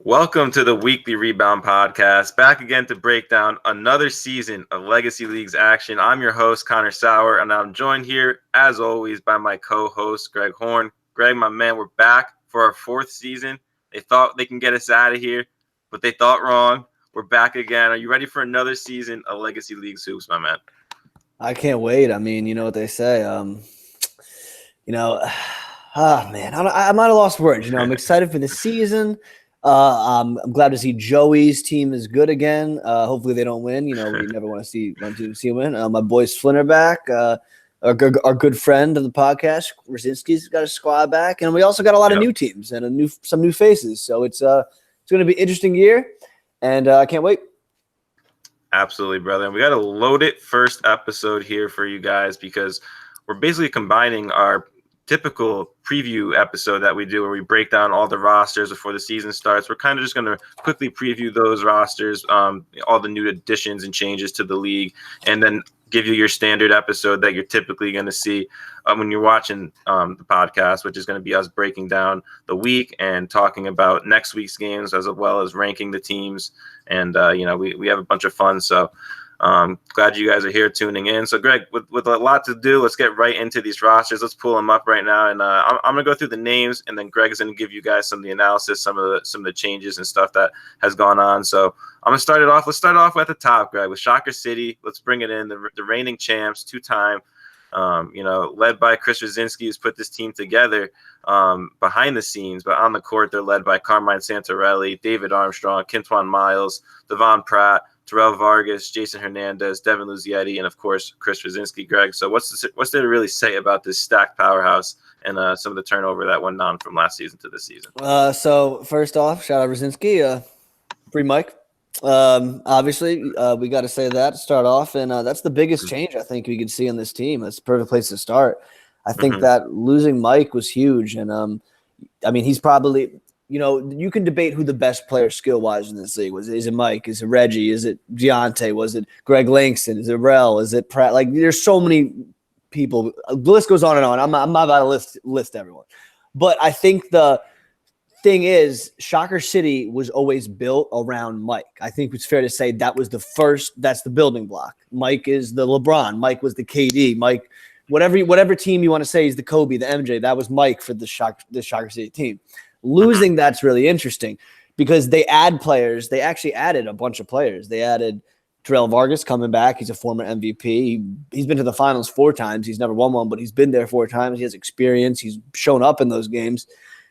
Welcome to the Weekly Rebound podcast. Back again to break down another season of Legacy Leagues action. I'm your host, Connor Sauer, and I'm joined here, as always, by my co-host, Greg Horn. Greg, my man, we're back for our fourth season. They thought they can get us out of here, but they thought wrong. We're back again. Are you ready for another season of Legacy Leagues hoops, my man? I can't wait. I mean, you know what they say. Man, I'm at a lost for words. I'm excited for the season. I'm glad to see Joey's team is good again. Hopefully they don't win. We never want to see them win. My boy Flynn back. Our good friend of the podcast, Rzinski's got a squad back, and we also got a lot of new teams and some new faces. So it's going to be an interesting year, and I can't wait. Absolutely, brother. And we got a loaded first episode here for you guys because we're basically combining our typical preview episode that we do where we break down all the rosters before the season starts. We're kind of just going to quickly preview those rosters, all the new additions and changes to the league, and then give you your standard episode that you're typically going to see when you're watching the podcast, which is going to be us breaking down the week and talking about next week's games as well as ranking the teams. And, we have a bunch of fun. So glad you guys are here tuning in. So, Greg, with a lot to do, let's get right into these rosters. Let's pull them up right now. And I'm going to go through the names, and then Greg is going to give you guys some of the analysis, some of the changes and stuff that has gone on. So I'm going to start it off. Let's start off at the top, Greg, with Shocker City. Let's bring it in. The reigning champs, two-time, led by Chris Rzinski, who's put this team together behind the scenes. But on the court, they're led by Carmine Santarelli, David Armstrong, Quintuan Miles, Devon Pratt, Terrell Vargas, Jason Hernandez, Devin Luzietti, and, of course, Chris Rzinski. Greg, so what's there to really say about this stacked powerhouse and some of the turnover that went on from last season to this season? So first off, shout out Rzinski, free Mike. Obviously, we got to say that to start off, and that's the biggest change I think we could see on this team. That's a perfect place to start. I think that losing Mike was huge, and he's probably – you can debate who the best player skill-wise in this league was. Is it Mike? Is it Reggie? Is it Deontay? Was it Greg Langston? Is it Rel? Is it Pratt? Like, there's so many people. The list goes on and on. I'm not about to list everyone. But I think the thing is, Shocker City was always built around Mike. I think it's fair to say that's the building block. Mike is the LeBron. Mike was the KD. Mike, whatever team you want to say is the Kobe, the MJ, that was Mike for the Shocker City team. Losing that's really interesting because they add players. They actually added a bunch of players. They added Terrell Vargas coming back. He's a former MVP. He's been to the finals 4 times. He's never won one, but he's been there 4 times. He has experience. He's shown up in those games.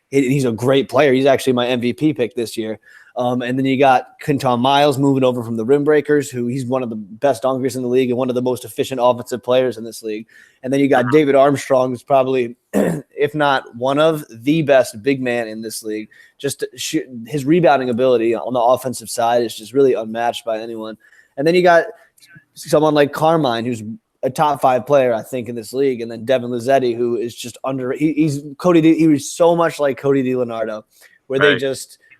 He's a great player. He's actually my MVP pick this year. And then you got Quintuan Miles moving over from the Rim Breakers, who he's one of the best dunkers in the league and one of the most efficient offensive players in this league. And then you got David Armstrong, who's probably, if not one of the best big man in this league. Just his rebounding ability on the offensive side is just really unmatched by anyone. And then you got someone like Carmine, who's a top 5 player, I think, in this league. And then Devin Luzietti, who is just he's Cody. He was so much like Cody DiLeonardo, where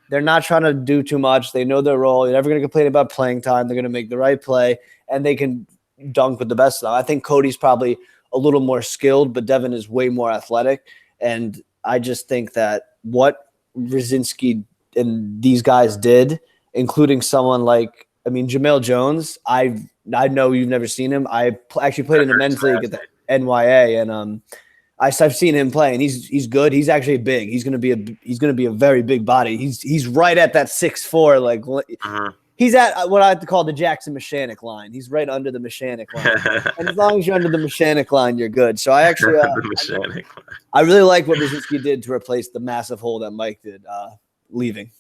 they're not trying to do too much. They know their role. They're never going to complain about playing time. They're going to make the right play, and they can dunk with the best of them. I think Cody's probably a little more skilled, but Devin is way more athletic. And I just think that what Rzinski and these guys did, including someone like, Jamel Jones, I know you've never seen him. I actually played in the men's league at the NYA, and I've seen him play, and he's good. He's actually big. He's gonna be a very big body. He's right at that 6'4", like he's at what I like to call the Jackson Mechanic line. He's right under the Mechanic line, and as long as you're under the Mechanic line, you're good. So I actually I really like what Rzinski did to replace the massive hole that Mike did leaving.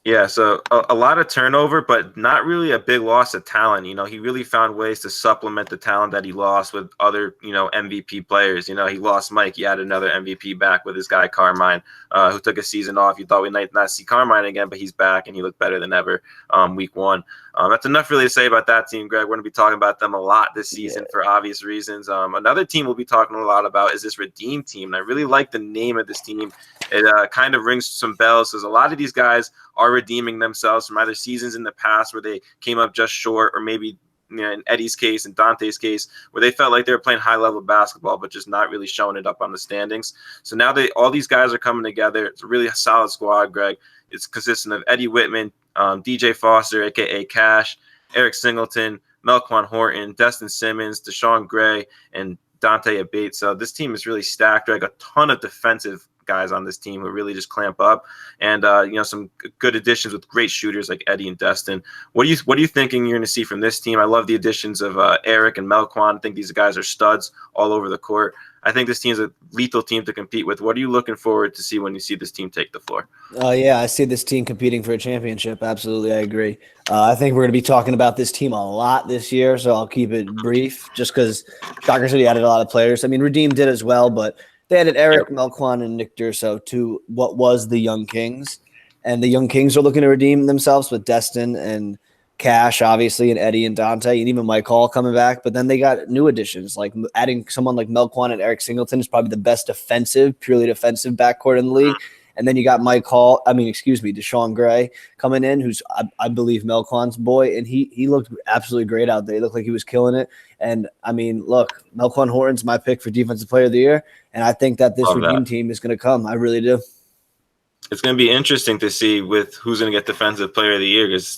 Yeah, so a lot of turnover, but not really a big loss of talent. He really found ways to supplement the talent that he lost with other, MVP players. He lost Mike. He had another MVP back with his guy Carmine, who took a season off. You thought we might not see Carmine again, but he's back, and he looked better than ever week 1. That's enough really to say about that team, Greg. We're going to be talking about them a lot this season for obvious reasons. Another team we'll be talking a lot about is this Redeem team. And I really like the name of this team. It kind of rings some bells because a lot of these guys are redeeming themselves from either seasons in the past where they came up just short, or maybe in Eddie's case and Dante's case, where they felt like they were playing high-level basketball but just not really showing it up on the standings. So now all these guys are coming together. It's a really solid squad, Greg. it's consistent of Eddie Whitman, DJ Foster, aka Cash, Eric Singleton, Melquan Horton, Destin Simmons, Deshaun Gray, and Dante Abate. So this team is really stacked. Like a ton of defensive guys on this team who really just clamp up, and some good additions with great shooters like Eddie and Destin. What are you thinking you're going to see from this team? I love the additions of Eric and Melquan. I think these guys are studs all over the court. I think this team is a lethal team to compete with. What are you looking forward to see when you see this team take the floor? Yeah, I see this team competing for a championship. Absolutely, I agree. I think we're going to be talking about this team a lot this year, so I'll keep it brief just because Shocker City added a lot of players. I mean, Redeem did as well, but they added Eric, Melquan, and Nick Durso to what was the Young Kings. And the Young Kings are looking to redeem themselves with Destin and Cash, obviously, and Eddie and Dante, and even Mike Hall coming back. But then they got new additions, like adding someone like Melquan and Eric Singleton is probably the best purely defensive backcourt in the league. And then you got Deshaun Gray coming in, who's, I believe, Melquan's boy. And he looked absolutely great out there. He looked like he was killing it. And, I mean, look, Melquan Horton's my pick for Defensive Player of the Year. And I think that this Redeem team is going to come. I really do. It's going to be interesting to see with who's going to get Defensive Player of the Year because,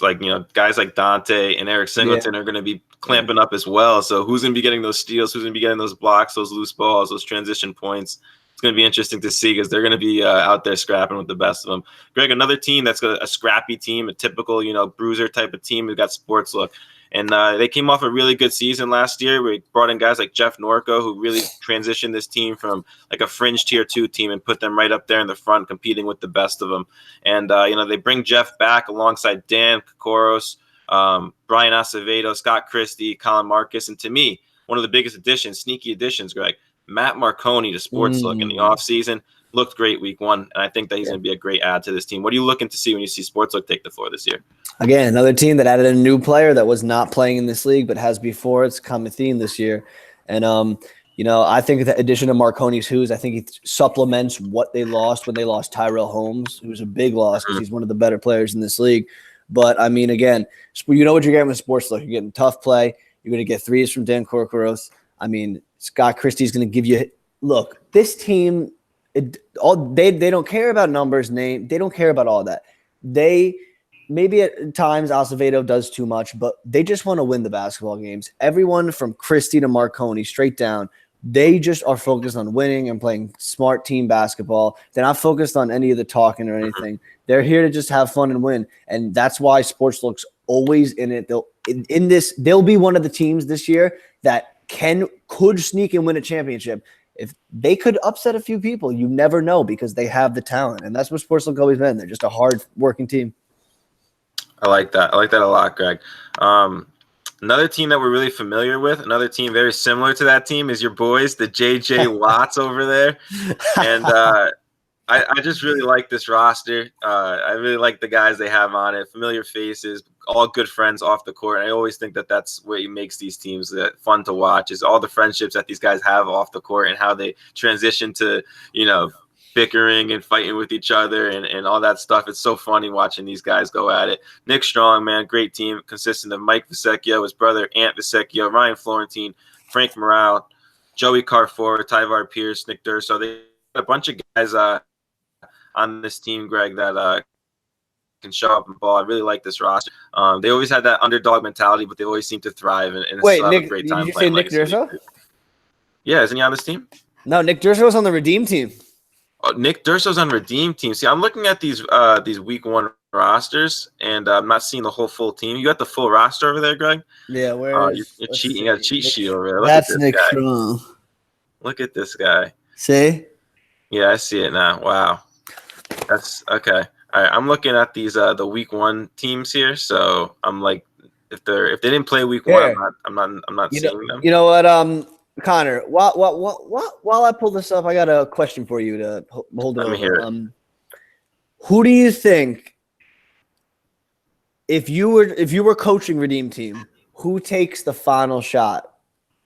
guys like Dante and Eric Singleton are going to be clamping up as well. So who's going to be getting those steals? Who's going to be getting those blocks, those loose balls, those transition points? It's going to be interesting to see because they're going to be out there scrapping with the best of them. Greg, another team that's got a scrappy team, a typical, bruiser type of team who got sports look. And they came off a really good season last year. We brought in guys like Jeff Norco, who really transitioned this team from like a fringe tier 2 team and put them right up there in the front, competing with the best of them. And, they bring Jeff back alongside Dan Kokoros, Brian Acevedo, Scott Christie, Colin Marcus. And to me, one of the biggest sneaky additions, Greg, Matt Marconi to Sports Look in the offseason. Looked great week 1, and I think that he's going to be a great add to this team. What are you looking to see when you see Sports Look take the floor this year? Again, another team that added a new player that was not playing in this league but has before. It's a common theme this year. And, I think the addition of Marconi's Who's, I think he supplements what they lost when they lost Tyrell Holmes, who was a big loss because he's one of the better players in this league. But, I mean, again, you know what you're getting with Sports Look. You're getting tough play. You're going to get threes from Dan Korkoros. I mean, Scott Christie's going to give you – look, this team – they don't care about numbers, name. They don't care about all that. They maybe at times Acevedo does too much, but they just want to win the basketball games. Everyone from Christie to Marconi, straight down, they just are focused on winning and playing smart team basketball. They're not focused on any of the talking or anything. They're here to just have fun and win, and that's why Sports Look's always in it. They'll be one of the teams this year that could sneak and win a championship. If they could upset a few people, you never know because they have the talent. And that's what Sports Look always been. They're just a hard-working team. I like that. I like that a lot, Greg. Another team that we're really familiar with, another team very similar to that team is your boys, the JJ Watts over there. And I just really like this roster. I really like the guys they have on it, familiar faces, all good friends off the court. And I always think that that's what makes these teams fun to watch is all the friendships that these guys have off the court and how they transition to, bickering and fighting with each other and all that stuff. It's so funny watching these guys go at it. Nick Strong, man, great team consisting of Mike Visecchio, his brother Ant Visecchio, Ryan Florentine, Frank Morale, Joey Carfor, Tyvar Pierce, Nick Durso. They got a bunch of guys on this team, Greg, that can show up and ball. I really like this roster. They always had that underdog mentality, but they always seem to thrive and Wait, have Nick, a great time did you playing. say Nick Durso? Yeah, isn't he on this team? No, Nick Durso was on the Redeem team. Oh, Nick Durso's on Redeem team. See, I'm looking at these week 1 rosters, and I'm not seeing the whole full team. You got the full roster over there, Greg? Yeah, where you're cheating. You got a cheat sheet over there. That's Nick Strong. Look at this guy. See? Yeah, I see it now. Wow. That's okay. All right, I'm looking at these the week 1 teams here. So I'm like, if they didn't play week 1, I'm not seeing them. You know what, Connor? While I pull this up, I got a question for you to hold it over. Let me hear it. Who do you think, if you were coaching Redeem team, who takes the final shot?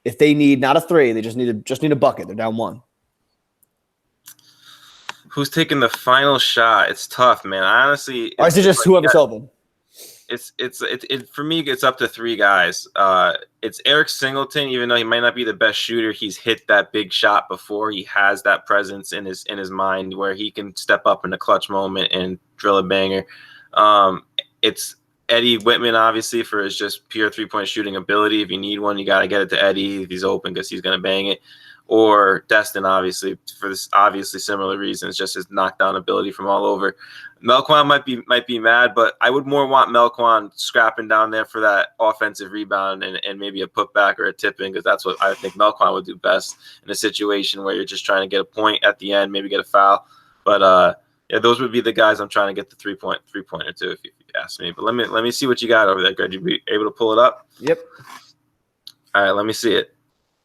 If they need not a 3, they just need a bucket. They're down 1. Who's taking the final shot? It's tough, man. Honestly, or is it just whoever's open? It's for me. It's up to 3 guys. It's Eric Singleton. Even though he might not be the best shooter, he's hit that big shot before. He has that presence in his mind where he can step up in a clutch moment and drill a banger. It's Eddie Whitman, obviously, for his just pure three-point shooting ability. If you need one, you got to get it to Eddie if he's open because he's going to bang it. Or Destin, obviously, for this obviously similar reasons, just his knockdown ability from all over. Melquan might be mad, but I would more want Melquan scrapping down there for that offensive rebound and maybe a putback or a tip-in, because that's what I think Melquan would do best in a situation where you're just trying to get a point at the end, maybe get a foul. But yeah, those would be the guys I'm trying to get the three-pointer to, if you ask me. But let me see what you got over there, Greg. You be able to pull it up? Yep. All right, let me see it.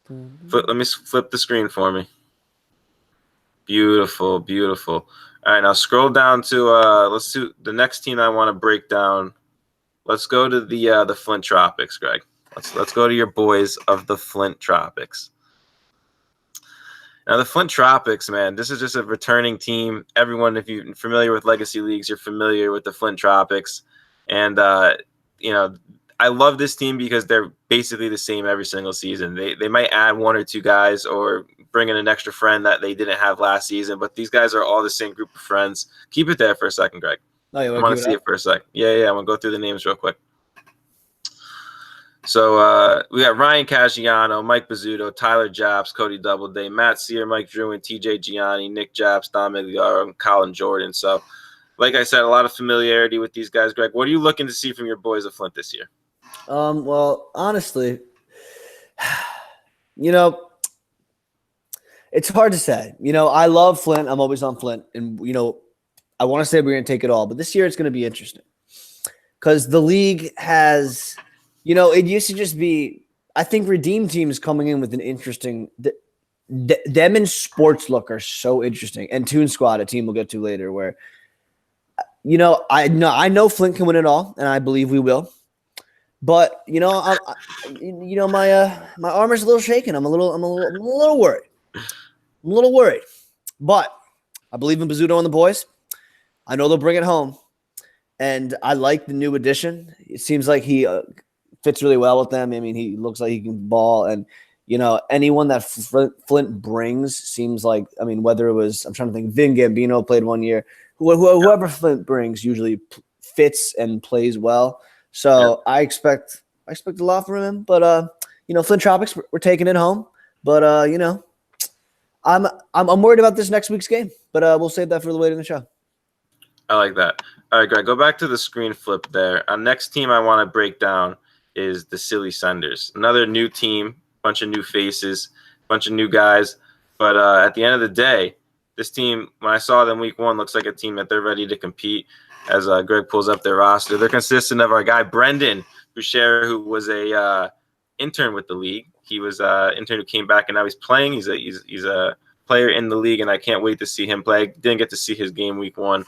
Let me flip the screen for me. Beautiful, beautiful. All right, now scroll down to let's do the next team I want to break down. Let's go to the Flint Tropics, Greg. Let's go to your boys of the Flint Tropics. Now, the Flint Tropics, man, this is just a returning team. Everyone, if you're familiar with Legacy Leagues, you're familiar with the Flint Tropics. And, you know, I love this team because they're basically the same every single season. They might add one or two guys or bring in an extra friend that they didn't have last season, but these guys are all the same group of friends. Keep it there for a second, Greg. Oh, you I want to see it for a sec. Yeah, I'm going to go through the names real quick. So we got Ryan Caggiano, Mike Bizzuto, Tyler Japs, Cody Doubleday, Matt Sear, Mike Drew, and TJ Gianni, Nick Japs, Don Migliaro, and Colin Jordan. So, like I said, a lot of familiarity with these guys. Greg, what are you looking to see from your boys of Flint this year? Well, honestly, you know, it's hard to say. You know, I love Flint. I'm always on Flint. And, you know, I want to say we're going to take it all. But this year it's going to be interesting because the league has – you know, it used to just be, I think Redeem teams coming in with an interesting, them and Sports Look are so interesting. And Toon Squad, a team we'll get to later, where, you know, I know Flint can win it all, and I believe we will. But, you know, my arm is a little shaken. I'm a little worried. I'm a little worried. But I believe in Bizzuto and the boys. I know they'll bring it home. And I like the new addition. It seems like he fits really well with them. I mean, he looks like he can ball, and you know, anyone that Flint brings seems like. I mean, whether it was, I'm trying to think, Vin Gambino played one year. Whoever Flint brings usually fits and plays well. So I expect a lot from him. But you know, Flint Tropics, we're taking it home. But you know, I'm worried about this next week's game. But we'll save that for the later in the show. I like that. All right, Greg, go back to the screen flip there. Our next team I want to break down is the Silly Senders. Another new team, bunch of new faces, bunch of new guys. But at the end of the day, this team, when I saw them week one, looks like a team that they're ready to compete. As Greg pulls up their roster, they're consistent of our guy Brendan Boucher, who was a intern with the league. He was an intern who came back, and now he's playing. He's a player in the league, and I can't wait to see him play. Didn't get to see his game week one,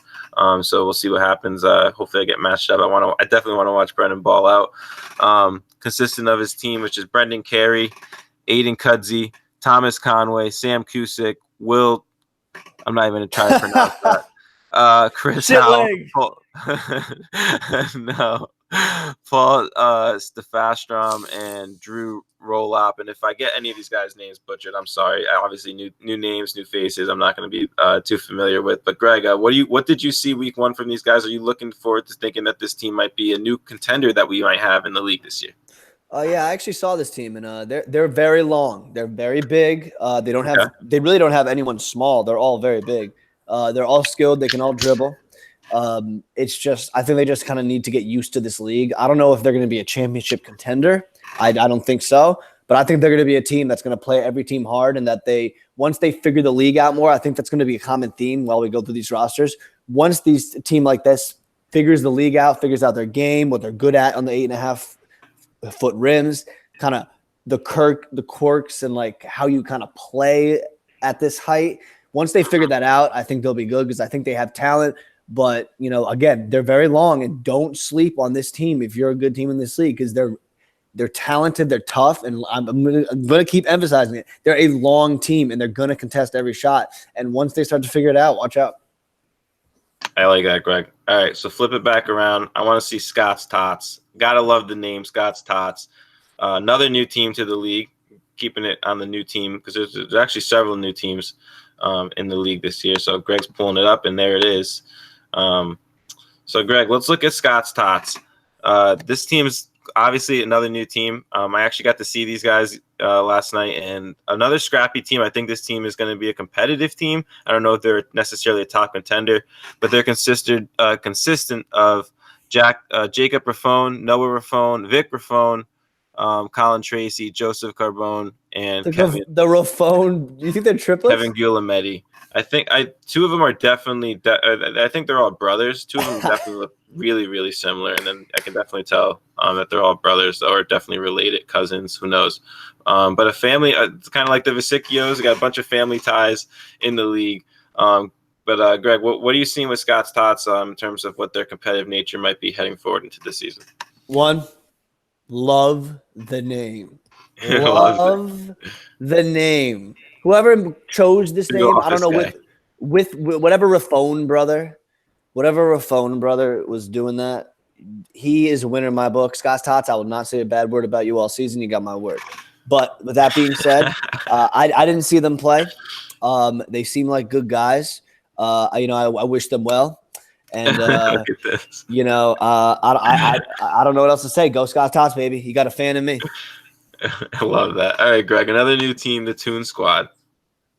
so we'll see what happens. Hopefully I get matched up. I definitely want to watch Brendan ball out. Consistent of his team, which is Brendan Carey, Aiden Cudsey, Thomas Conway, Sam Cusick, Will, I'm not even trying to pronounce that, Chris Howell, no, Paul Stefastrom, and Drew Rolop. And if I get any of these guys' names butchered, I'm sorry. Obviously, new names, new faces. I'm not going to be too familiar with. But Greg, what did you see week one from these guys? Are you looking forward to thinking that this team might be a new contender that we might have in the league this year? Yeah, I actually saw this team, and they're very long. They're very big. They really don't have anyone small. They're all very big. They're all skilled. They can all dribble. It's just, I think they just kind of need to get used to this league. I don't know if they're going to be a championship contender. I don't think so, but I think they're going to be a team that's going to play every team hard, and that once they figure the league out more, I think that's going to be a common theme while we go through these rosters. Once a team like this figures the league out, figures out their game, what they're good at on the 8.5-foot rims, kind of the quirks and like how you kind of play at this height. Once they figure that out, I think they'll be good because I think they have talent. But, you know, again, they're very long, and don't sleep on this team if you're a good team in this league, because they're talented, they're tough, and I'm going to keep emphasizing it. They're a long team, and they're going to contest every shot. And once they start to figure it out, watch out. I like that, Greg. All right, so flip it back around. I want to see Scott's Tots. Gotta love the name Scott's Tots. Another new team to the league, keeping it on the new team because there's actually several new teams in the league this year. So Greg's pulling it up, and there it is. So, Greg, let's look at Scott's Tots. This team's obviously another new team. I actually got to see these guys last night, and another scrappy team. I think this team is going to be a competitive team. I don't know if they're necessarily a top contender, but they're consistent of Jacob Raffone, Noah Raffone, Vic Raffone, Colin Tracy, Joseph Carbone, and The Raffone. Do you think they're triplets? Kevin Guillemetti. I think two of them are definitely. I think they're all brothers. Two of them definitely look really, really similar, and then I can definitely tell that they're all brothers or definitely related cousins. Who knows? But a family. It's kind of like the Vesicchios. They got a bunch of family ties in the league. But Greg, what are you seeing with Scott's Tots in terms of what their competitive nature might be heading forward into the season? One, love the name. Love the name. Whoever chose this name, I don't know, with whatever Raffone brother was doing that, he is a winner in my book. Scott's Tots, I will not say a bad word about you all season. You got my word. But with that being said, I didn't see them play. They seem like good guys. I wish them well. And I don't know what else to say. Go Scott's Tots, baby. You got a fan in me. I love that. All right, Greg, another new team, the Toon Squad.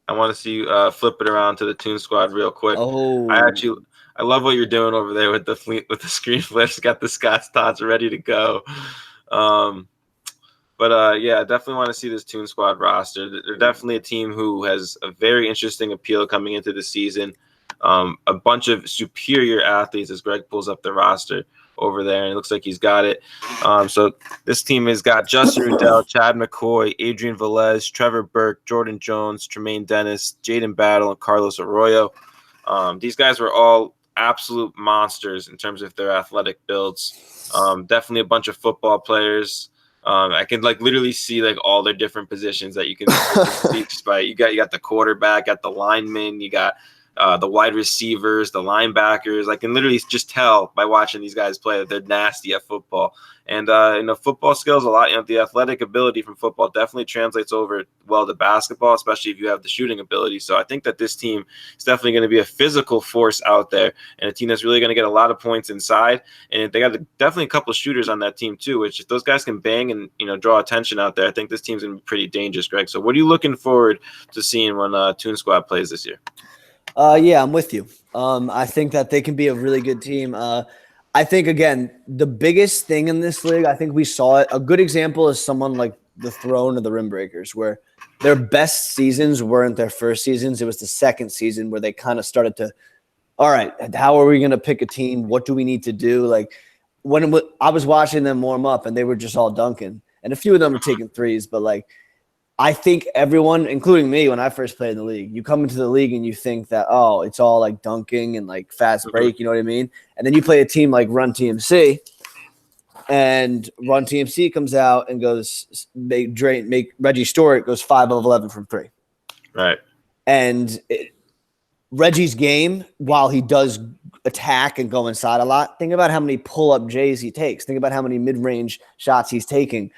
I want to see you flip it around to the Toon Squad real quick. Oh, I love what you're doing over there with the screen flips. Got the Scott's Tots ready to go. I definitely want to see this Toon Squad roster. They're definitely a team who has a very interesting appeal coming into the season. A bunch of superior athletes as Greg pulls up the roster over there, and it looks like he's got it. So this team has got Justin Rudell, Chad McCoy, Adrian Velez, Trevor Burke, Jordan Jones, Tremaine Dennis, Jaden Battle, and Carlos Arroyo. These guys were all absolute monsters in terms of their athletic builds. Definitely a bunch of football players. I can literally see all their different positions that you can see. You got the quarterback, got the lineman, you got the wide receivers, the linebackers. I can literally just tell by watching these guys play that they're nasty at football. And football skills a lot. The athletic ability from football definitely translates over well to basketball, especially if you have the shooting ability. So I think that this team is definitely going to be a physical force out there, and a team that's really going to get a lot of points inside. And they got definitely a couple of shooters on that team too, which if those guys can bang and draw attention out there, I think this team's going to be pretty dangerous, Greg. So what are you looking forward to seeing when Toon Squad plays this year? Yeah, I'm with you. I think that they can be a really good team. I think, again, the biggest thing in this league, I think we saw it. A good example is someone like the Throne or the Rim Breakers, where their best seasons weren't their first seasons. It was the second season where they kind of started to, all right, how are we going to pick a team? What do we need to do? When I was watching them warm up, and they were just all dunking. And a few of them were taking threes, but I think everyone, including me, when I first played in the league, you come into the league and you think that, oh, it's all dunking and fast break, you know what I mean? And then you play a team like Run TMC, and Run TMC comes out and goes, make Reggie Stewart goes 5 of 11 from 3. Right. And Reggie's game, while he does attack and go inside a lot, think about how many pull-up J's he takes. Think about how many mid-range shots he's taking.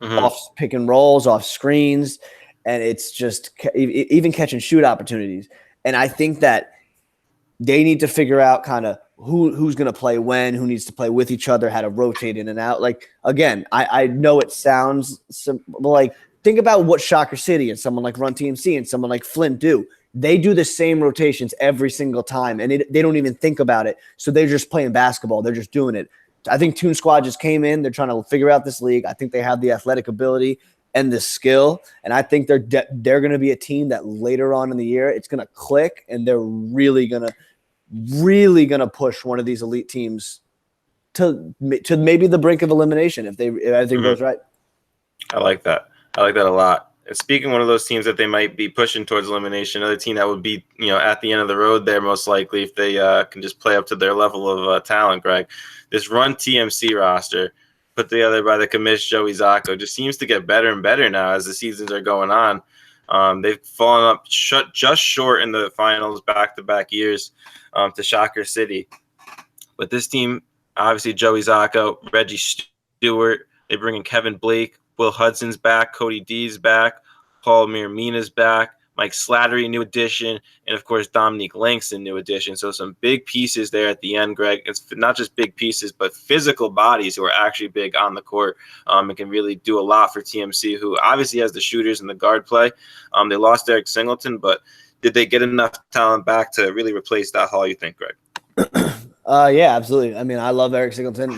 Off pick and rolls, off screens, and it's just even catch and shoot opportunities. And I think that they need to figure out kind of who's going to play when, who needs to play with each other, how to rotate in and out. Again, I know it sounds think about what Shocker City and someone like Run TMC and someone like Flint do. They do the same rotations every single time, and they don't even think about it. So they're just playing basketball. They're just doing it. I think Toon Squad just came in. They're trying to figure out this league. I think they have the athletic ability and the skill, and I think they're going to be a team that later on in the year it's going to click, and they're really going to push one of these elite teams to maybe the brink of elimination if everything goes right. I like that. I like that a lot. And speaking of one of those teams that they might be pushing towards elimination, another team that would be, at the end of the road there most likely if they can just play up to their level of talent, Greg. This Run TMC roster put together by the commish Joey Zacco just seems to get better and better now as the seasons are going on. They've fallen up just short in the finals back-to-back years to Shocker City. But this team, obviously Joey Zacco, Reggie Stewart, they bring in Kevin Blake, Will Hudson's back, Cody D's back, Paul Miramina's back, Mike Slattery, new addition, and of course Dominique Langston, new addition. So some big pieces there at the end, Greg. It's not just big pieces, but physical bodies who are actually big on the court and can really do a lot for TMC, who obviously has the shooters and the guard play. They lost Eric Singleton, but did they get enough talent back to really replace that haul, you think, Greg? Yeah, absolutely. I mean, I love Eric Singleton.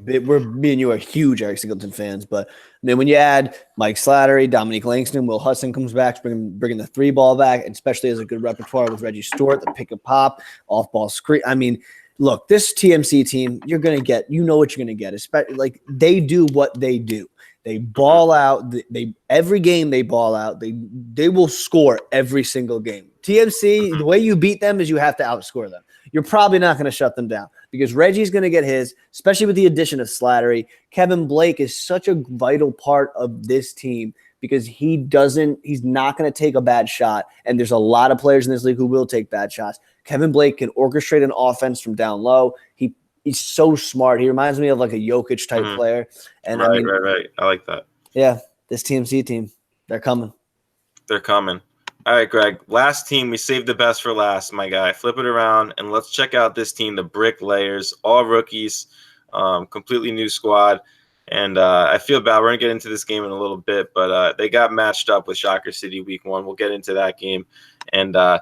Me and you are huge Eric Singleton fans, but then when you add Mike Slattery, Dominique Langston, Will Hudson comes back, bringing the 3-ball back, especially as a good repertoire with Reggie Stewart, the pick and pop, off ball screen. I mean, look, this TMC team, you're gonna get, you know what you're gonna get. Especially like they do what they do. They ball out. They every game they ball out. They will score every single game. TMC, the way you beat them is you have to outscore them. You're probably not going to shut them down because Reggie's going to get his, especially with the addition of Slattery. Kevin Blake is such a vital part of this team because he's not going to take a bad shot. And there's a lot of players in this league who will take bad shots. Kevin Blake can orchestrate an offense from down low. He's so smart. He reminds me of like a Jokic type player. And right. I like that. Yeah, this TMC team, they're coming. They're coming. All right, Greg. Last team, we saved the best for last, my guy. Flip it around, and let's check out this team, the Bricklayers, all rookies, completely new squad. And I feel bad. We're going to get into this game in a little bit, but they got matched up with Shocker City week 1. We'll get into that game. And I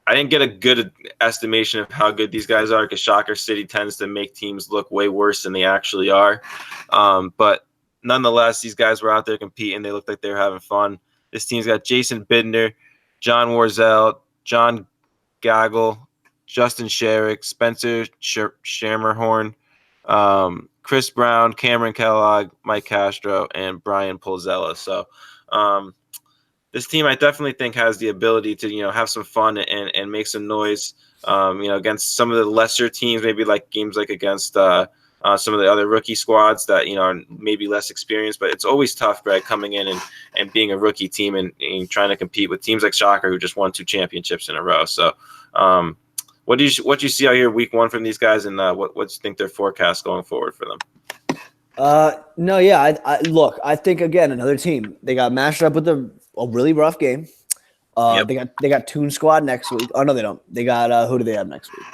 didn't get a good estimation of how good these guys are because Shocker City tends to make teams look way worse than they actually are. But nonetheless, these guys were out there competing. They looked like they were having fun. This team's got Jason Bidner, John Warzel, John Gaggle, Justin Sherrick, Spencer Shammerhorn, Chris Brown, Cameron Kellogg, Mike Castro, and Brian Polzella. So this team I definitely think has the ability to, have some fun and make some noise, against some of the lesser teams, maybe like games like against some of the other rookie squads that, are maybe less experienced, but it's always tough, Greg, coming in and being a rookie team and trying to compete with teams like Shocker who just won 2 championships in a row. So what do you see out here week 1 from these guys, and what do you think their forecast going forward for them? No, yeah, I think again, another team, they got mashed up with a really rough game. Yep. They got Toon Squad next week. Oh no, they don't. They got who do they have next week?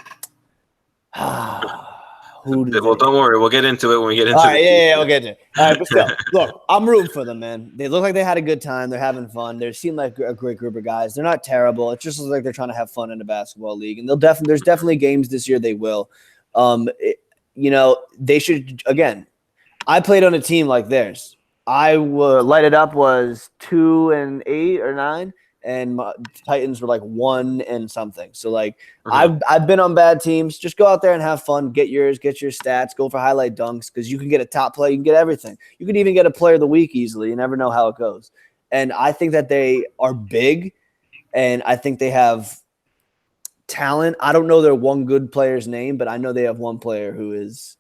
Don't worry, we'll get into it when we get into it. Yeah, we'll get into it. All right, but still, look, I'm rooting for them, man. They look like they had a good time. They're having fun. They seem like a great group of guys. They're not terrible. It just looks like they're trying to have fun in the basketball league, and there's definitely games this year they will. They should again. I played on a team like theirs. I light it up was 2-8 or 9. And my Titans were like 1 and something. So like I've been on bad teams. Just go out there and have fun. Get your stats. Go for highlight dunks because you can get a top play. You can get everything. You can even get a player of the week easily. You never know how it goes. And I think that they are big, and I think they have talent. I don't know their one good player's name, but I know they have one player who is.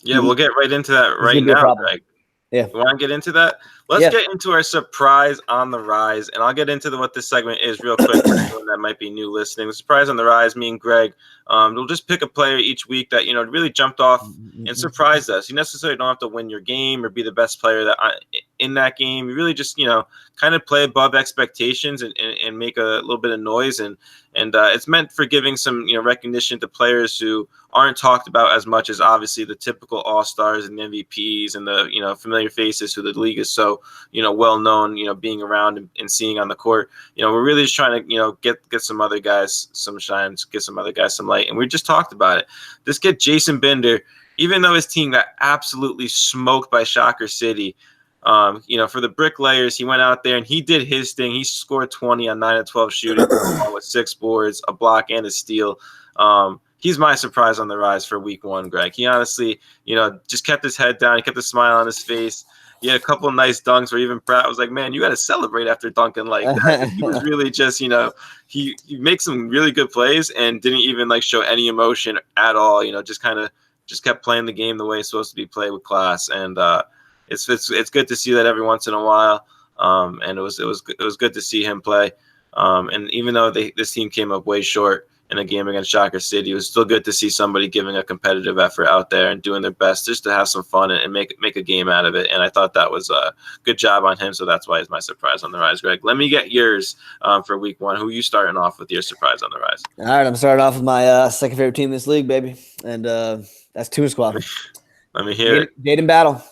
Yeah, we'll get right into that right now, Greg. Yeah. You want to get into that? Let's get into our surprise on the rise, and I'll get into what this segment is real quick for anyone that might be new listening. The surprise on the rise, me and Greg, we'll just pick a player each week that really jumped off and surprised us. You necessarily don't have to win your game or be the best player in that game. You really just kind of play above expectations and make a little bit of noise, and it's meant for giving some recognition to players who aren't talked about as much as obviously the typical all-stars and MVPs and the familiar faces who the league is so well known being around and seeing on the court. We're really just trying to get some other guys some shine, get some other guys some light, and we just talked about it. This kid Jason Binder, even though his team got absolutely smoked by Shocker City, for the Bricklayers, he went out there and he did his thing. He scored 20 on 9 of 12 shooting with 6 boards, a block, and a steal. He's my surprise on the rise for week 1, Greg. He honestly, just kept his head down. He kept a smile on his face. He had a couple of nice dunks where even Pratt was like, man, you got to celebrate after dunking like that. He was really just, he makes some really good plays and didn't even show any emotion at all. Just kept playing the game the way it's supposed to be played with class. And it's good to see that every once in a while. And it was good to see him play. And even though this team came up way short in a game against Shocker City. It was still good to see somebody giving a competitive effort out there and doing their best just to have some fun and make a game out of it. And I thought that was a good job on him. So that's why he's my surprise on the rise, Greg. Let me get yours for week one. Who are you starting off with your surprise on the rise? All right, I'm starting off with my second favorite team in this league, baby. And that's Tuna Squad. Let me hear it. Jaden Battle.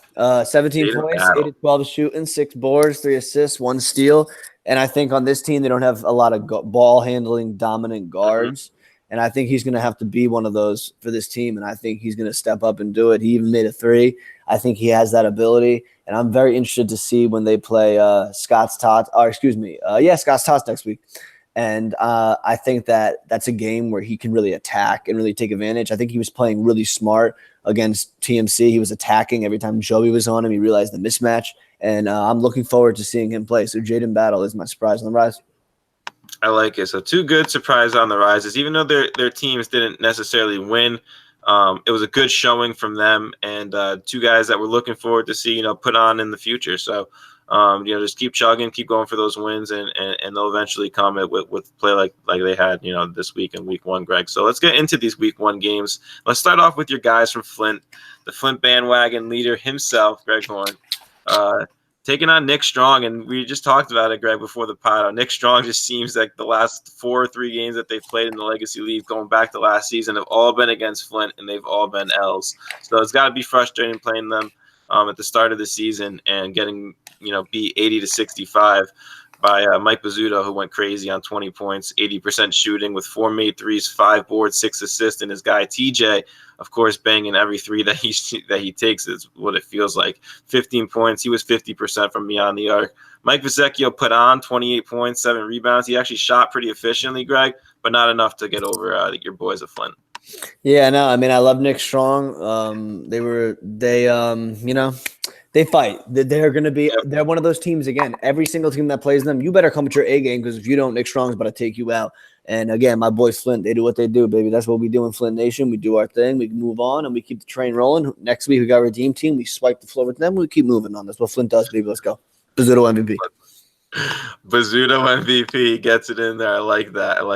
17 Jaden points, Battle. 8 of 12 shooting, 6 boards, 3 assists, 1 steal. And I think on this team, they don't have a lot of ball handling, dominant guards. Mm-hmm. And I think he's going to have to be one of those for this team. And I think he's going to step up and do it. He even made a 3. I think he has that ability. And I'm very interested to see when they play Scott's Tots next week. And I think that's a game where he can really attack and really take advantage. I think he was playing really smart against TMC. He was attacking every time Joey was on him. He realized the mismatch. And I'm looking forward to seeing him play. So Jaden Battle is my surprise on the rise. I like it. So 2 good surprises on the rises. Even though their teams didn't necessarily win, it was a good showing from them. And 2 guys that we're looking forward to see, put on in the future. So, just keep chugging, keep going for those wins, and they'll eventually come with play like they had, this week in week 1, Greg. So let's get into these week 1 games. Let's start off with your guys from Flint, the Flint bandwagon leader himself, Greg Horn, taking on Nick Strong. And we just talked about it, Greg, before the pod. Nick Strong just seems like the last 4 or 3 games that they've played in the Legacy League going back to last season have all been against Flint, and they've all been L's. So it's got to be frustrating playing them at the start of the season and getting beat 80-65 by Mike Bizzuto, who went crazy on 20 points, 80% shooting with 4 made threes, 5 boards, 6 assists, and his guy TJ, of course, banging every 3 that he takes is what it feels like. 15 points. He was 50% from beyond the arc. Mike Vecchio put on 28 points, 7 rebounds. He actually shot pretty efficiently, Greg, but not enough to get over your boys at Flint. Yeah, no, I mean, I love Nick Strong. They fight. They're going to be – they're one of those teams, again, every single team that plays them, you better come with your A game because if you don't, Nick Strong's about to take you out. And, again, my boys Flint, they do what they do, baby. That's what we do in Flint Nation. We do our thing. We move on, and we keep the train rolling. Next week, we got a Redeem Team. We swipe the floor with them. We keep moving on. That's what Flint does, baby. Let's go. Bizzuto MVP. Bizzuto MVP gets it in there. I like that. All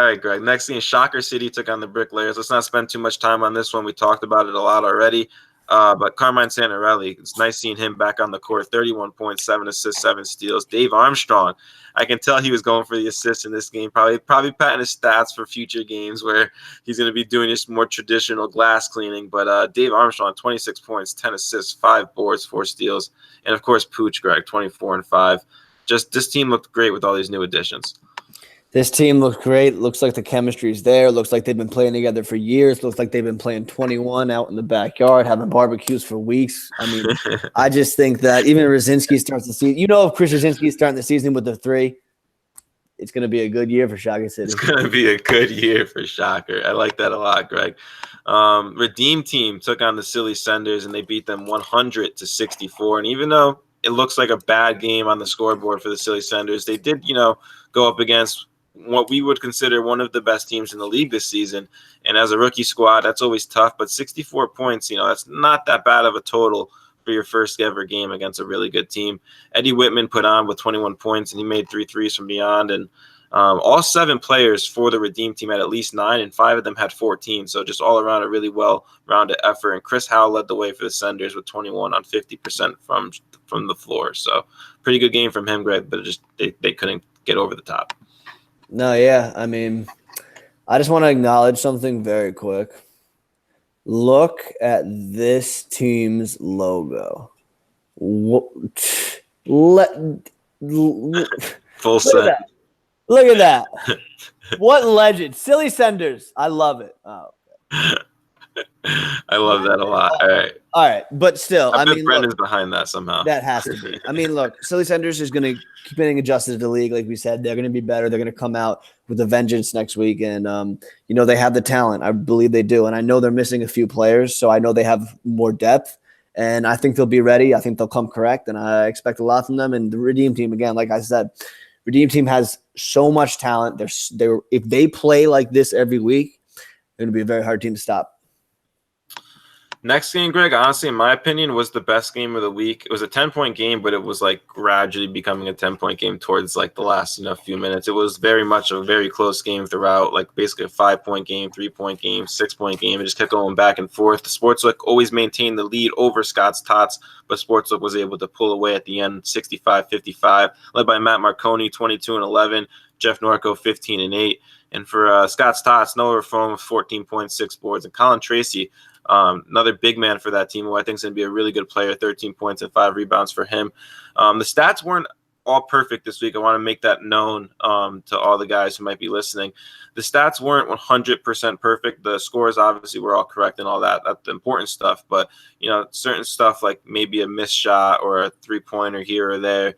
right, Greg. Next thing, Shocker City took on the Bricklayers. Let's not spend too much time on this one. We talked about it a lot already. But Carmine Santarelli, it's nice seeing him back on the court. 31 points, 7 assists, 7 steals. Dave Armstrong, I can tell he was going for the assists in this game. Probably patting his stats for future games where he's going to be doing just more traditional glass cleaning. But Dave Armstrong, 26 points, 10 assists, 5 boards, 4 steals. And, of course, Pooch, Greg, 24 and 5. Just this team looked great with all these new additions. This team looks great. Looks like the chemistry is there. Looks like they've been playing together for years. Looks like they've been playing 21 out in the backyard, having barbecues for weeks. I mean, I just think that even if Rosinski starts the season, if Chris Rosinski is starting the season with the 3, it's going to be a good year for Shocker City. It's going to be a good year for Shocker. I like that a lot, Greg. Redeem Team took on the Silly Senders, and they beat them 100-64. And even though it looks like a bad game on the scoreboard for the Silly Senders, they did, go up against what we would consider one of the best teams in the league this season. And as a rookie squad, that's always tough. But 64 points, that's not that bad of a total for your first ever game against a really good team. Eddie Whitman put on with 21 points, and he made 3 threes from beyond. And all 7 players for the Redeem Team had at least 9, and 5 of them had 14. So just all around a really well-rounded effort. And Chris Howell led the way for the Senders with 21 on 50% from the floor. So pretty good game from him, Greg, but just they couldn't get over the top. No, yeah. I mean, I just want to acknowledge something very quick. Look at this team's logo. Full set. Look at that. What legend. Silly Senders. I love it. Oh, okay. I love that a lot. All right. But still, I mean, Brendan's behind that somehow. That has to be. I mean, look, Silly Senders is going to keep getting adjusted to the league. Like we said, they're going to be better. They're going to come out with a vengeance next week. And, they have the talent. I believe they do. And I know they're missing a few players. So I know they have more depth. And I think they'll be ready. I think they'll come correct. And I expect a lot from them. And the Redeem Team, again, like I said, Redeem Team has so much talent. If they play like this every week, they're going to be a very hard team to stop. Next game, Greg, honestly, in my opinion, was the best game of the week. It was a 10-point game, but it was like gradually becoming a 10-point game towards like the last, few minutes. It was very much a very close game throughout, like basically a 5-point game, 3-point game, 6-point game. It just kept going back and forth. The Sportsbook always maintained the lead over Scott's Tots, but Sportsbook was able to pull away at the end, 65-55, led by Matt Marconi, 22-11, Jeff Norco, 15-8. And for Scott's Tots, Noah Reform with 14.6 boards, and Colin Tracy, another big man for that team, who I think is going to be a really good player, 13 points and 5 rebounds for him. The stats weren't all perfect this week. I want to make that known to all the guys who might be listening. The stats weren't 100% perfect. The scores obviously were all correct and all that. That's the important stuff. But, certain stuff like maybe a missed shot or a three-pointer here or there,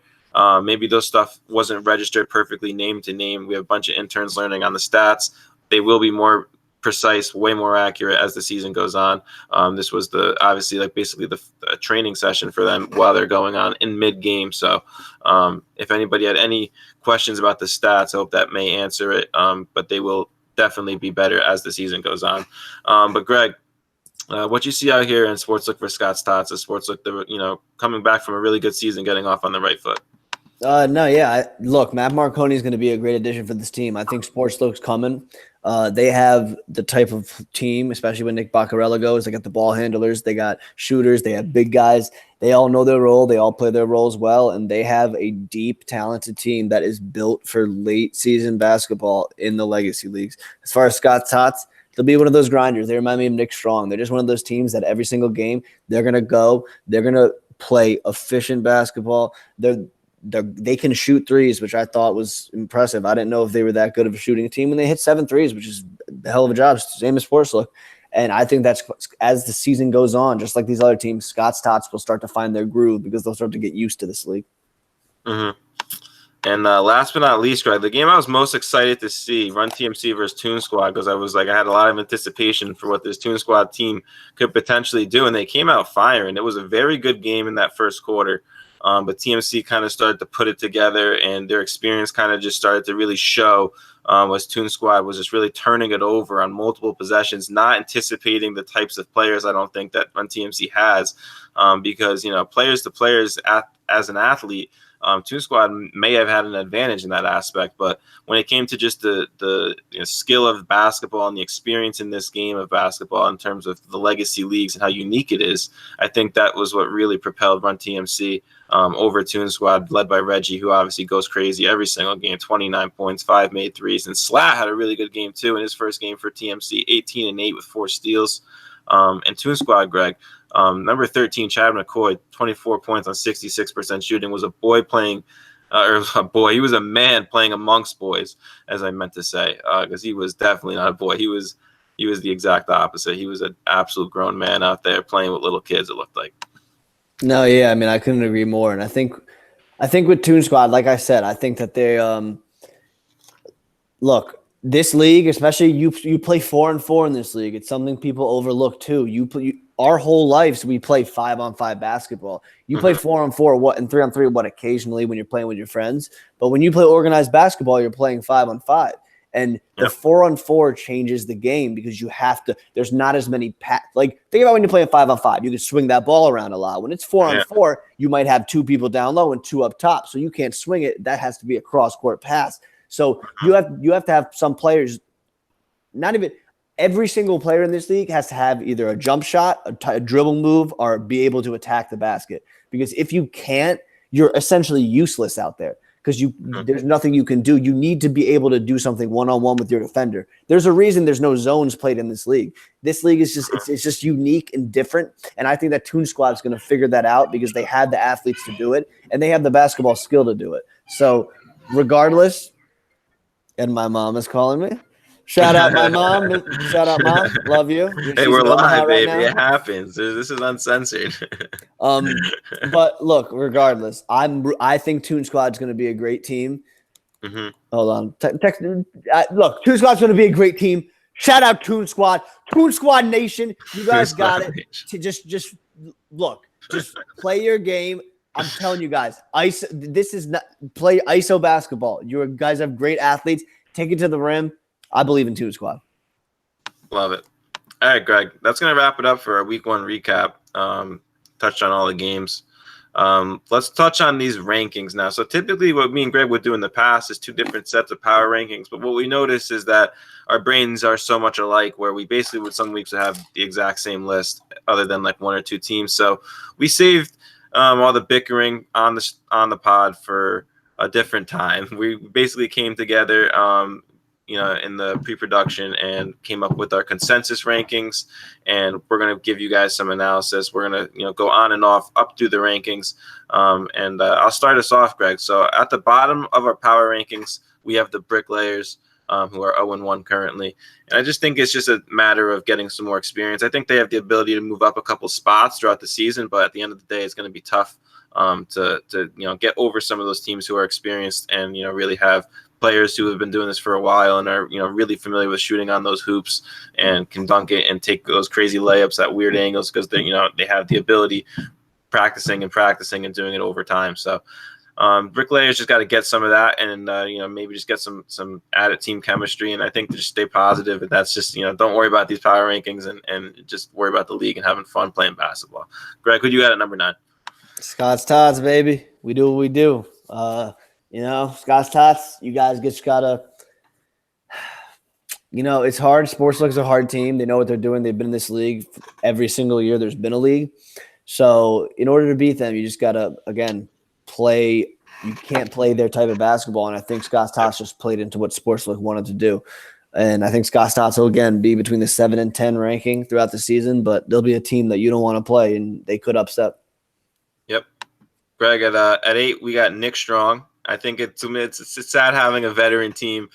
maybe those stuff wasn't registered perfectly name to name. We have a bunch of interns learning on the stats. They will be more precise, way more accurate as the season goes on. This was basically the training session for them while they're going on in mid-game. So if anybody had any questions about the stats, I hope that may answer it. But they will definitely be better as the season goes on. But Greg, what you see out here in Sportsbook for Scott's Tots is Sportsbook, coming back from a really good season, getting off on the right foot. Look, Matt Marconi is going to be a great addition for this team. I think Sportsbook's coming. They have the type of team, especially when Nick Baccarella goes. They got the ball handlers, they got shooters, they have big guys. They all know their role. They all play their roles well, and they have a deep, talented team that is built for late season basketball in the legacy leagues. As far as Scott Tots, they'll be one of those grinders. They remind me of Nick Strong. They're just one of those teams that every single game they're going to play efficient basketball. They can shoot threes, which I thought was impressive. I didn't know if they were that good of a shooting team when they hit 7 threes, which is a hell of a job. Same as Sportsbook. And I think that's as the season goes on, just like these other teams, Scott's Tots will start to find their groove because they'll start to get used to this league. Mm-hmm. And last but not least, Greg, the game I was most excited to see, Run TMC versus Toon Squad, because I had a lot of anticipation for what this Toon Squad team could potentially do, and they came out firing. It was a very good game in that first quarter. But TMC kind of started to put it together, and their experience kind of just started to really show as Toon Squad was just really turning it over on multiple possessions, not anticipating the types of players I don't think that Run TMC has, because, players to players as an athlete, Toon Squad may have had an advantage in that aspect, but when it came to just the skill of basketball and the experience in this game of basketball in terms of the legacy leagues and how unique it is, I think that was what really propelled Run TMC over Toon Squad, led by Reggie, who obviously goes crazy every single game, 29 points, 5 made threes. And Slat had a really good game, too, in his first game for TMC, 18-8 with 4 steals. And Toon Squad, Greg, number 13, Chad McCoy, 24 points on 66% shooting, was a boy playing he was a man playing amongst boys, as I meant to say, because he was definitely not a boy. He was the exact opposite. He was an absolute grown man out there playing with little kids, it looked like. No, yeah, I mean, I couldn't agree more. And I think with Toon Squad, like I said, I think that they look, this league, especially you play 4-on-4 in this league. It's something people overlook too. Our whole lives we play 5-on-5 basketball. You play 4-on-4 and 3-on-3 occasionally when you're playing with your friends. But when you play organized basketball, you're playing 5-on-5. And the 4-on-4 changes the game because you have to. There's not as many think about when you're playing 5-on-5. You can swing that ball around a lot. When it's 4-on-4, you might have 2 people down low and 2 up top, so you can't swing it. That has to be a cross-court pass. So you have to have some players. Not even every single player in this league has to have either a jump shot, a dribble move, or be able to attack the basket. Because if you can't, you're essentially useless out there. Because there's nothing you can do. You need to be able to do something one-on-one with your defender. There's a reason there's no zones played in this league. This league is it's just unique and different. And I think that Toon Squad is going to figure that out because they have the athletes to do it and they have the basketball skill to do it. So regardless, and my mom is calling me. Shout out my mom. Shout out mom. Love you. Hey, we're live, baby. Right, it happens. This is uncensored. But look, regardless, I think Toon Squad's going to be a great team. Mm-hmm. Hold on. Look, Toon Squad's going to be a great team. Shout out Toon Squad. Toon Squad Nation. You guys got it. To just look. Just play your game. I'm telling you guys, this is not play ISO basketball. You guys have great athletes. Take it to the rim. I believe in Toon Squad. Love it. All right, Greg, that's going to wrap it up for our week 1 recap. Touched on all the games. Let's touch on these rankings now. So typically what me and Greg would do in the past is 2 different sets of power rankings. But what we noticed is that our brains are so much alike where we basically would some weeks have the exact same list other than like 1 or 2 teams. So we saved all the bickering on the pod for a different time. We basically came together in the pre-production and came up with our consensus rankings, and we're going to give you guys some analysis. We're going to go on and off up through the rankings, and I'll start us off, Greg. So at the bottom of our power rankings, we have the Bricklayers, who are 0-1 currently, and I just think it's just a matter of getting some more experience. I think they have the ability to move up a couple spots throughout the season, but at the end of the day, it's going to be tough to get over some of those teams who are experienced and really have players who have been doing this for a while and are really familiar with shooting on those hoops and can dunk it and take those crazy layups at weird angles because they have the ability practicing and doing it over time. So Bricklayers just got to get some of that and maybe just get some added team chemistry, and I think to just stay positive, and that's just don't worry about these power rankings and just worry about the league and having fun playing basketball. Greg, who do you got at number 9? Scott's Tots, baby. We do what we do. Scott's Tots, you guys just gotta, it's hard. Sportsbook is a hard team. They know what they're doing. They've been in this league every single year there's been a league. So in order to beat them, you just gotta, again, play. You can't play their type of basketball. And I think Scott's Tots just played into what Sportsbook wanted to do. And I think Scott's Tots will, again, be between the 7 and 10 ranking throughout the season, but they'll be a team that you don't want to play, and they could upset. Yep. Greg, at 8, we got Nick Strong. I think it's sad having a veteran team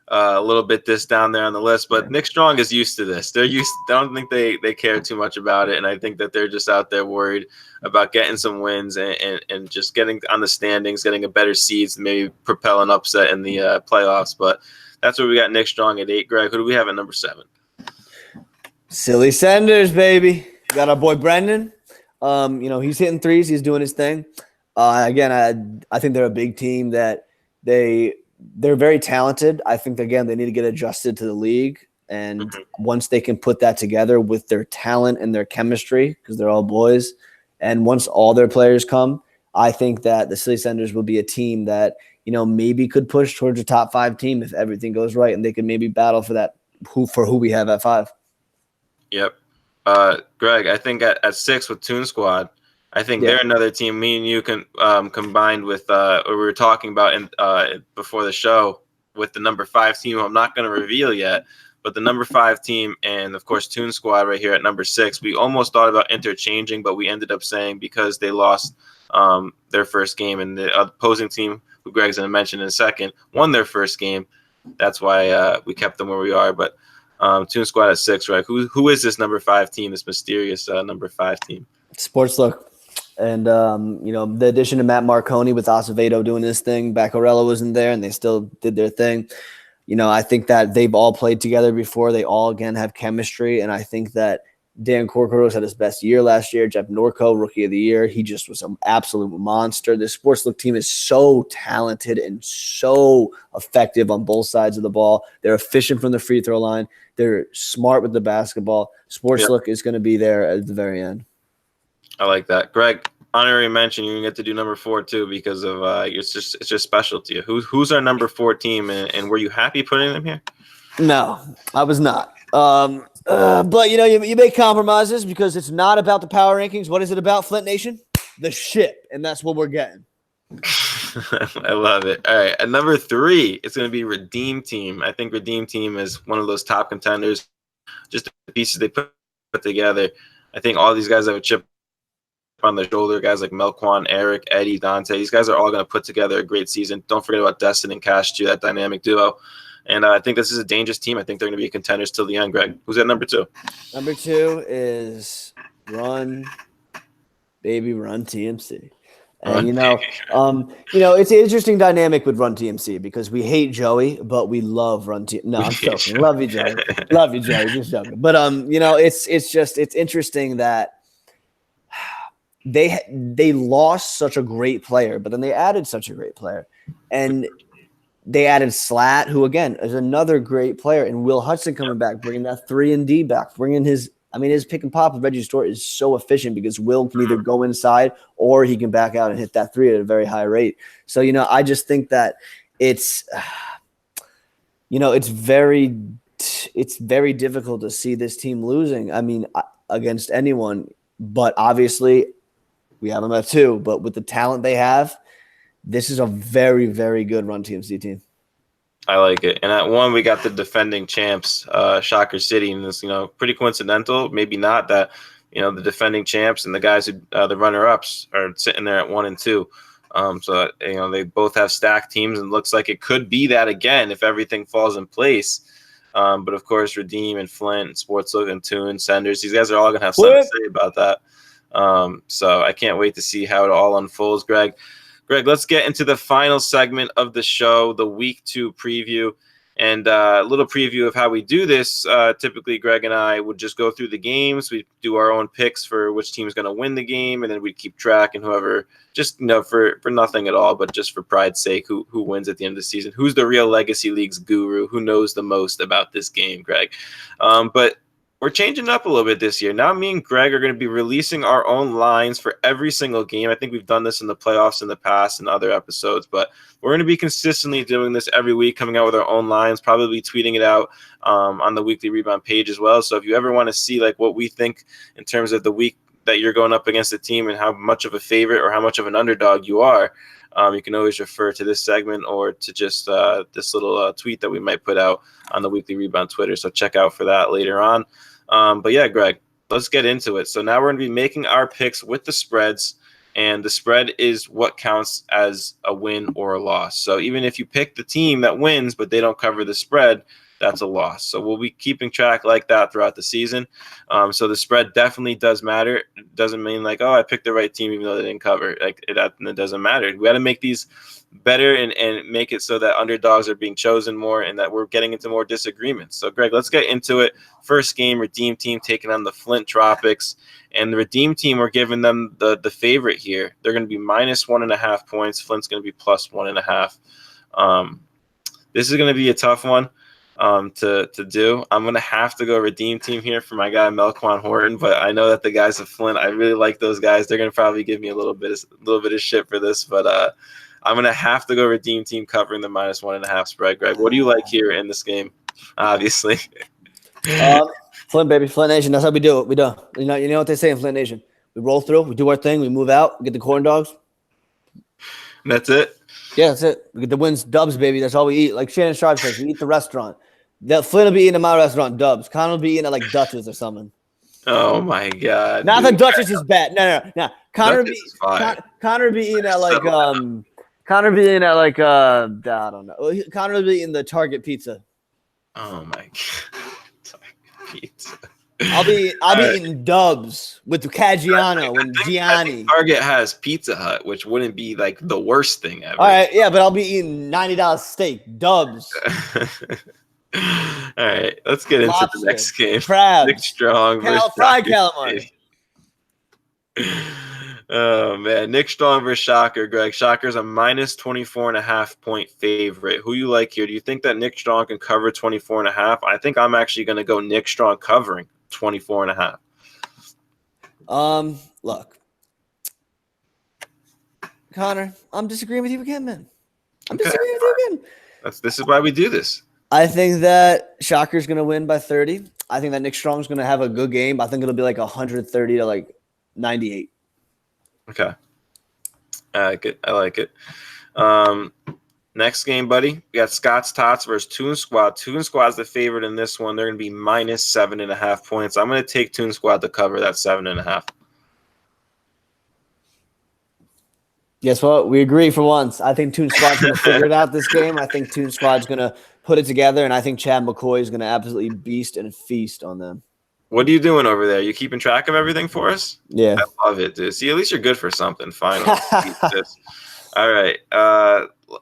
a little bit this down there on the list, but Nick Strong is used to this. I don't think they care too much about it, and I think that they're just out there worried about getting some wins and just getting on the standings, getting a better seeds, maybe propel an upset in the playoffs. But that's where we got Nick Strong at 8. Greg, who do we have at number 7? Silly Sanders, baby. We got our boy Brendan. He's hitting threes. He's doing his thing. Again, I think they're a big team that they're very talented. I think, again, they need to get adjusted to the league. And once they can put that together with their talent and their chemistry, because they're all boys, and once all their players come, I think that the Silly Senders will be a team that, maybe could push towards a top 5 team if everything goes right, and they could maybe battle for that, who we have at 5. Yep. Greg, I think at 6 with Toon Squad, I think they're another team. Me and you can combined with what we were talking about before the show with the number 5 team. I'm not going to reveal yet, but the number 5 team and of course Toon Squad right here at number 6. We almost thought about interchanging, but we ended up saying because they lost their first game and the opposing team, who Greg's going to mention in a second, won their first game. That's why we kept them where we are. But Toon Squad at 6, right? Who is this number 5 team? This mysterious number 5 team? Sportsbook. And, the addition of Matt Marconi with Acevedo doing his thing, Baccarello wasn't there, and they still did their thing. I think that they've all played together before. They all, again, have chemistry, and I think that Dan Corcoros had his best year last year. Jeff Norco, Rookie of the Year, he just was an absolute monster. The Sportsbook team is so talented and so effective on both sides of the ball. They're efficient from the free throw line. They're smart with the basketball. Sportsbook is going to be there at the very end. I like that. Greg, honorary mention, you get to do number 4 too because of it's just special to you. Who's our number 4 team, and were you happy putting them here? No, I was not. But you make compromises because it's not about the power rankings. What is it about, Flint Nation? The ship, and that's what we're getting. I love it. All right, at number 3, it's going to be Redeem Team. I think Redeem Team is one of those top contenders. Just the pieces they put together. I think all these guys have a chip on their shoulder, guys like Melquan, Eric, Eddie, Dante. These guys are all going to put together a great season. Don't forget about Destin and Cash too, that dynamic duo. And I think this is a dangerous team. I think they're going to be contenders till the end. Greg, who's at number 2? Number 2 is Run TMC. And it's an interesting dynamic with Run TMC because we hate Joey, but we love Run TMC. No, I'm joking. Love you, Joey. Love you, Joey. Just joking. But it's interesting that they lost such a great player, but then they added such a great player. And They added Slat, who again is another great player, and Will Hudson coming back, bringing that 3-and-D back, bringing his. I mean, his pick and pop with Reggie Stewart is so efficient because Will can either go inside or he can back out and hit that three at a very high rate. So I just think that it's it's very difficult to see this team losing. I mean, against anyone, but obviously we have them at 2. But with the talent they have, this is a very, very good Run TMC team. I like it. And at 1, we got the defending champs, Shocker City, and this, pretty coincidental, maybe not, that the defending champs and the guys who the runner-ups are sitting there at 1 and 2. So they both have stacked teams, and looks like it could be that again if everything falls in place. But of course, Redeem and Flint, and Sportslook and Toon, Senders, these guys are all gonna have something to say about that. So I can't wait to see how it all unfolds, Greg. Greg, let's get into the final segment of the show, the Week 2 preview. And a little preview of how we do this. Typically, Greg and I would just go through the games. We do our own picks for which team's going to win the game, and then we'd keep track, and whoever, just for nothing at all, but just for pride's sake, who wins at the end of the season. Who's the real Legacy Leagues guru? Who knows the most about this game, Greg? But we're changing up a little bit this year. Now me and Greg are going to be releasing our own lines for every single game. I think we've done this in the playoffs in the past and other episodes, but we're going to be consistently doing this every week, coming out with our own lines, probably tweeting it out on the Weekly Rebound page as well. So if you ever want to see what we think in terms of the week that you're going up against the team and how much of a favorite or how much of an underdog you are, you can always refer to this segment or to just this little tweet that we might put out on the Weekly Rebound Twitter. So check out for that later on. But yeah, Greg, let's get into it. So now we're going to be making our picks with the spreads, and the spread is what counts as a win or a loss. So even if you pick the team that wins, but they don't cover the spread, that's a loss. So we'll be keeping track like that throughout the season. So the spread definitely does matter. It doesn't mean I picked the right team even though they didn't cover. It doesn't matter. We got to make these better and make it so that underdogs are being chosen more and that we're getting into more disagreements. So, Greg, let's get into it. First game, Redeem team taking on the Flint Tropics. And the Redeem team, we're giving them the favorite here. They're going to be minus 1.5 points. Flint's going to be plus 1.5. This is going to be a tough one to do. I'm going to have to go Redeem team here for my guy Melquan Horton, but I know that the guys of Flint, I really like those guys. They're going to probably give me a little bit of shit for this, but I'm going to have to go Redeem team covering the minus 1.5 spread. Greg, what do you like here in this game? Obviously. Flint, baby. Flint Nation. That's how we do it. We do. You know what they say in Flint Nation. We roll through. We do our thing. We move out. We get the corn dogs. That's it? Yeah, that's it. We get the wins, dubs, baby. That's all we eat. Like Shannon Sharp says, we eat the restaurant. Flint will be eating at my restaurant, dubs. Connor will be eating at Dutch's or something. Oh my God. Not that Dutch's is bad. No. Connor be eating at Connor be eating at I don't know. Connor will be eating the Target pizza. Oh my God. Target pizza. I'll be eating dubs with Caggiano and Gianni. Target has Pizza Hut, which wouldn't be the worst thing ever. All right, yeah, but I'll be eating $90 steak, dubs. All right, let's get into the next game. Crabs. Nick Strong versus fried calamari. Oh man, Nick Strong versus Shocker. Greg, Shocker's a minus 24.5 point favorite. Who you like here? Do you think that Nick Strong can cover 24.5? I think I'm actually going to go Nick Strong covering 24.5. Look, Connor, I'm disagreeing with you again, man. I'm disagreeing with you again. This is why we do this. I think that Shocker's going to win by 30. I think that Nick Strong's going to have a good game. I think it'll be 130 to 98. Okay. I like it. Next game, buddy. We got Scott's Tots versus Toon Squad. Toon Squad's the favorite in this one. They're going to be minus 7.5 points. I'm going to take Toon Squad to cover that 7.5. Guess what? We agree for once. I think Toon Squad's going to figure it out this game. I think Toon Squad's going to put it together, and I think Chad McCoy is going to absolutely beast and feast on them. What are you doing over there? You keeping track of everything for us? Yeah. I love it, dude. See, at least you're good for something. Finally. All right.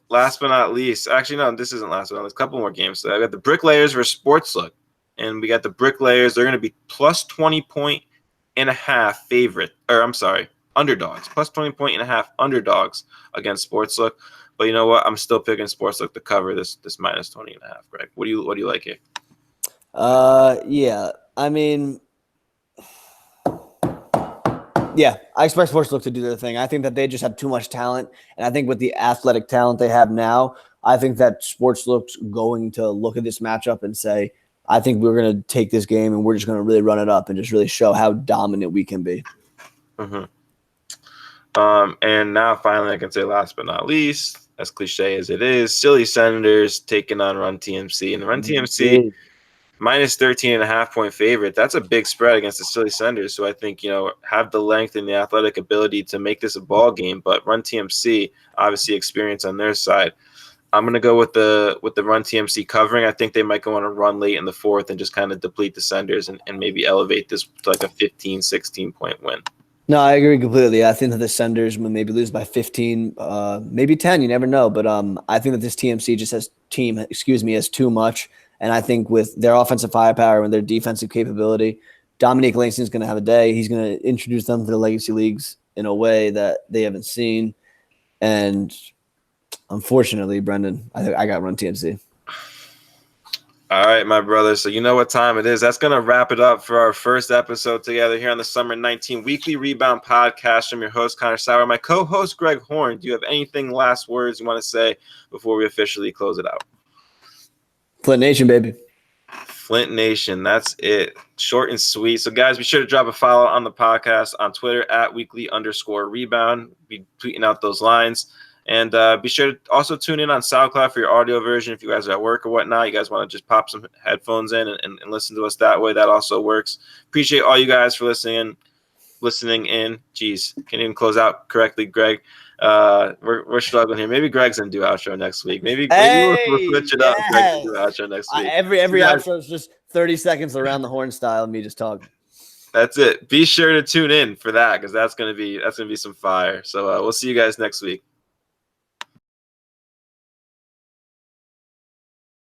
Last but not least. Actually, no, this isn't last but not least. A couple more games. So I got the Bricklayers versus Sportslook. And we got the Bricklayers. They're going to be plus 20.5 favorite. Or I'm sorry, underdogs. Plus 20.5 underdogs against Sportslook. But you know what? I'm still picking Sportsbook to cover this minus 20.5. Greg, what do you like here? Yeah. I mean, yeah, I expect Sportsbook to do their thing. I think that they just have too much talent, and I think with the athletic talent they have now, I think that Sportsbook's going to look at this matchup and say, I think we're going to take this game and we're just going to really run it up and just really show how dominant we can be. Mm-hmm. And now finally, I can say last but not least, as cliche as it is, Silly Senators taking on Run TMC. And Run TMC minus 13.5-point favorite. That's a big spread against the Silly Senators, who I think, have the length and the athletic ability to make this a ball game. But Run TMC, obviously experience on their side. I'm going to go with the Run TMC covering. I think they might go on a run late in the fourth and just kind of deplete the Senators and maybe elevate this to like a 15, 16-point win. No, I agree completely. I think that the Senators will maybe lose by 15, maybe 10. You never know. But I think that this TMC just has too much. And I think with their offensive firepower and their defensive capability, Dominique Langston is going to have a day. He's going to introduce them to the legacy leagues in a way that they haven't seen. And unfortunately, Brendan, I got Run TMC. All right, my brother. So you know what time it is. That's going to wrap it up for our first episode together here on the Summer 19 Weekly Rebound Podcast. I'm your host, Connor Sauer. My co-host, Greg Horn. Do you have anything last words you want to say before we officially close it out? Flint Nation, baby. Flint Nation. That's it. Short and sweet. So, guys, be sure to drop a follow on the podcast on Twitter at @weekly_rebound. Be tweeting out those lines. And be sure to also tune in on SoundCloud for your audio version. If you guys are at work or whatnot, you guys want to just pop some headphones in and listen to us that way. That also works. Appreciate all you guys for listening in. Jeez, can't even close out correctly, Greg. We're struggling here. Maybe Greg's gonna do outro next week. Maybe we'll switch it up. Greg can do outro next week. Every outro is just 30 seconds around the horn style and me just talking. That's it. Be sure to tune in for that because that's gonna be some fire. So we'll see you guys next week.